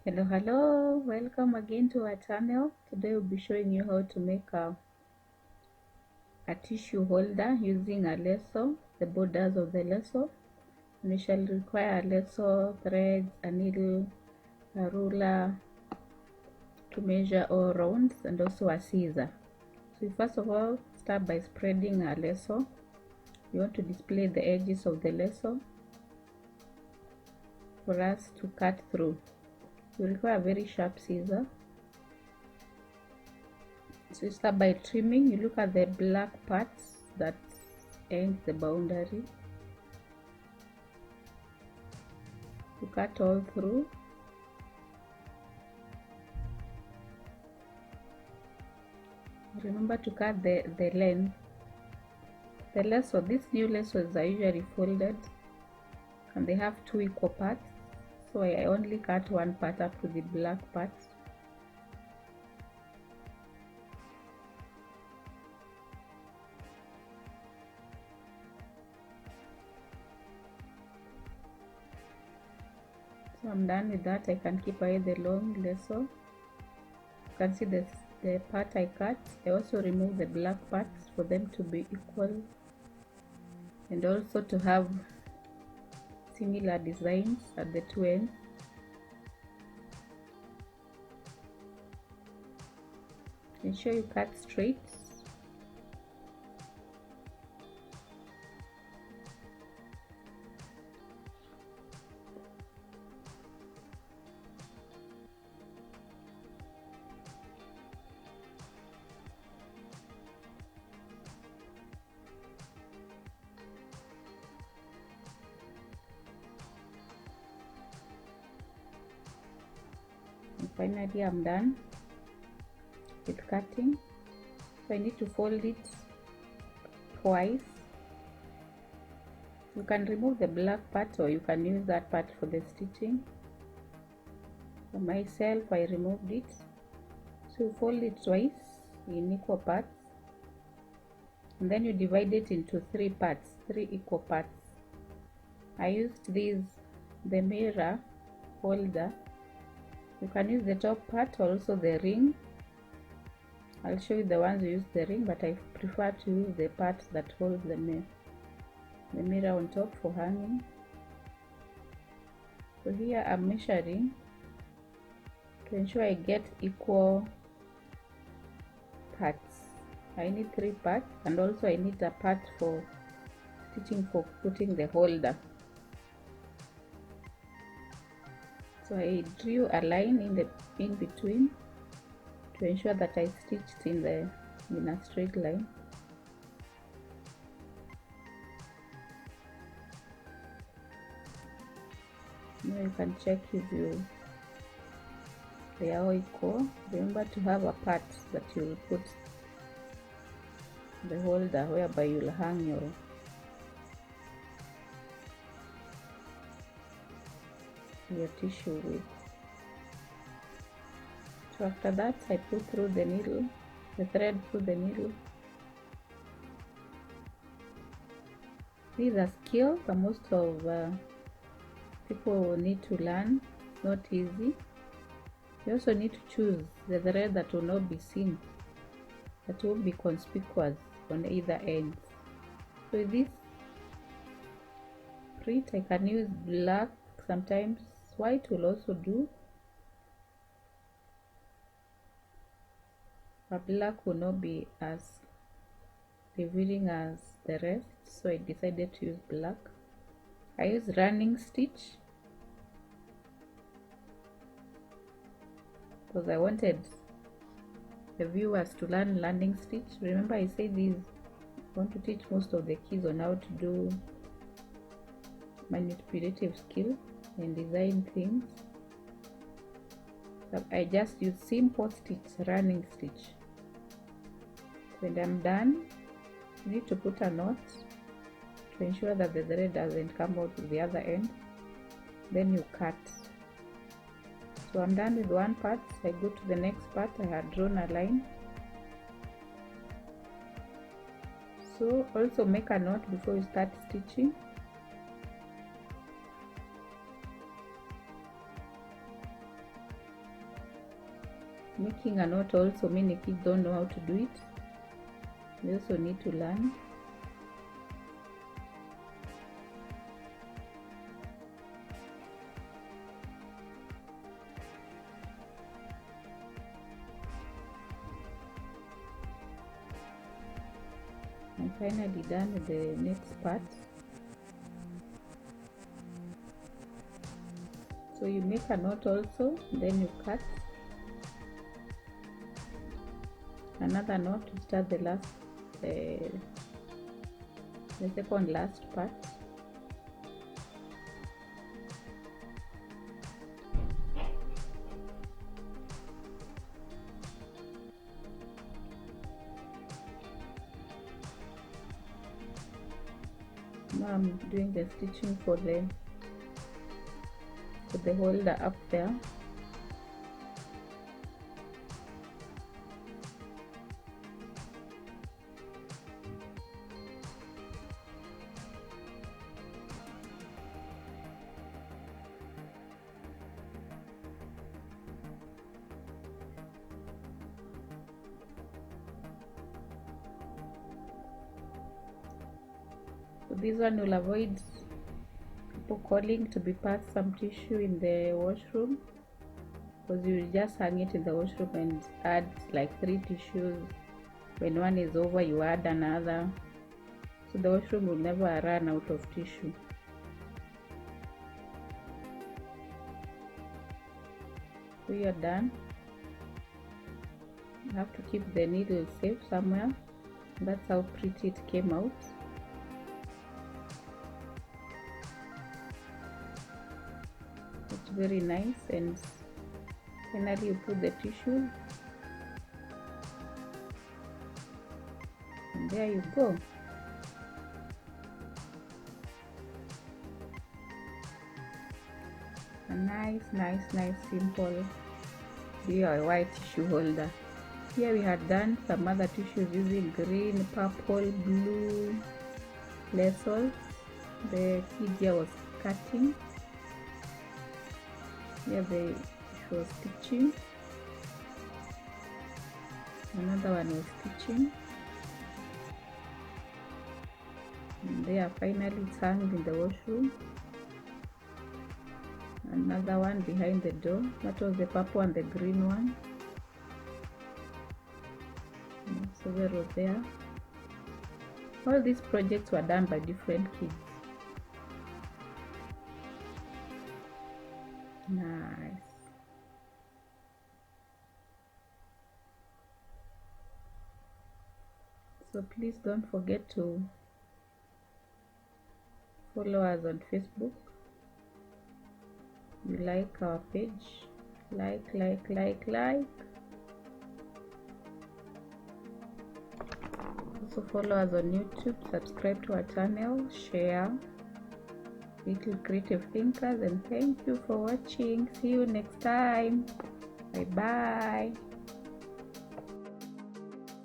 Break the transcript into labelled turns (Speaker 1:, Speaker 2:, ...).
Speaker 1: Hello, welcome again to our channel. Today we'll be showing you how to make a tissue holder using a leso, the borders of the leso. And we shall require a leso, threads, a needle, a ruler to measure all rounds, and also a scissor. So first of all, start by spreading a leso. You want to display the edges of the leso for us to cut through. You require a very sharp scissor. So you start by trimming. You look at the black parts that end the boundary. You cut all through. Remember to cut the length. The leso, these new lesos are usually folded and they have two equal parts. So I only cut one part up to the black part. So I'm done with that. I can keep away the long leso. You can see the part I cut. I also remove the black parts for them to be equal and also to have similar designs at the two ends. Ensure you cut straight. And finally I'm done with cutting. So I need to fold it twice. You can remove the black part or you can use that part for the stitching. For myself, I removed it. So you fold it twice in equal parts and then you divide it into three equal parts. I used the mirror holder. You can use the top part or also the ring. I'll show you the ones who use the ring, but I prefer to use the part that holds the mirror on top for hanging. So here I'm measuring to ensure I get equal parts. I need 3 parts and also I need a part for stitching for putting the holder. So I drew a line in between to ensure that I stitched in a straight line. Now you can check if they are all equal. Remember to have a part that you will put the holder whereby you'll hang your tissue with. So after that I put through the thread through the needle. This is a skill that most of people need to learn. It's not easy. You also need to choose the thread that will not be seen, that will be conspicuous on either end. So with this print I can use black, sometimes white will also do, but black will not be as revealing as the rest, so I decided to use black. I use running stitch because I wanted the viewers to learn running stitch. Remember I said I want to teach most of the kids on how to do manipulative skill and design things. So I just use simple stitch, running stitch. When I'm done, you need to put a knot to ensure that the thread doesn't come out to the other end. Then you cut. So I'm done with one part. I go to the next part. I had drawn a line. So also make a knot before you start stitching. Making a knot also, many kids don't know how to do it. They also need to learn. I'm finally done with the next part. So you make a knot also, then you cut another knot to start the last, the second last part. Now I'm doing the stitching for the holder up there. So this one will avoid people calling to be passed some tissue in the washroom, because you just hang it in the washroom and add like 3 tissues. When one is over, you add another, so the washroom will never run out of tissue. So you're done. You have to keep the needle safe somewhere. That's how pretty it came out. It's very nice. And finally you put the tissue, and there you go. A nice simple DIY tissue holder. Here we had done some other tissues using green, purple, blue lesos. The kid here was cutting. Here she was stitching. Another one was stitching. And they are finally hung in the washroom. Another one behind the door. That was the purple and the green one. So there was there. All these projects were done by different kids. Nice. So please don't forget to follow us on Facebook. You like our page, like. Also follow us on YouTube, subscribe to our channel, share. Little Creative Thinkers, and thank you for watching. See you next time. Bye bye.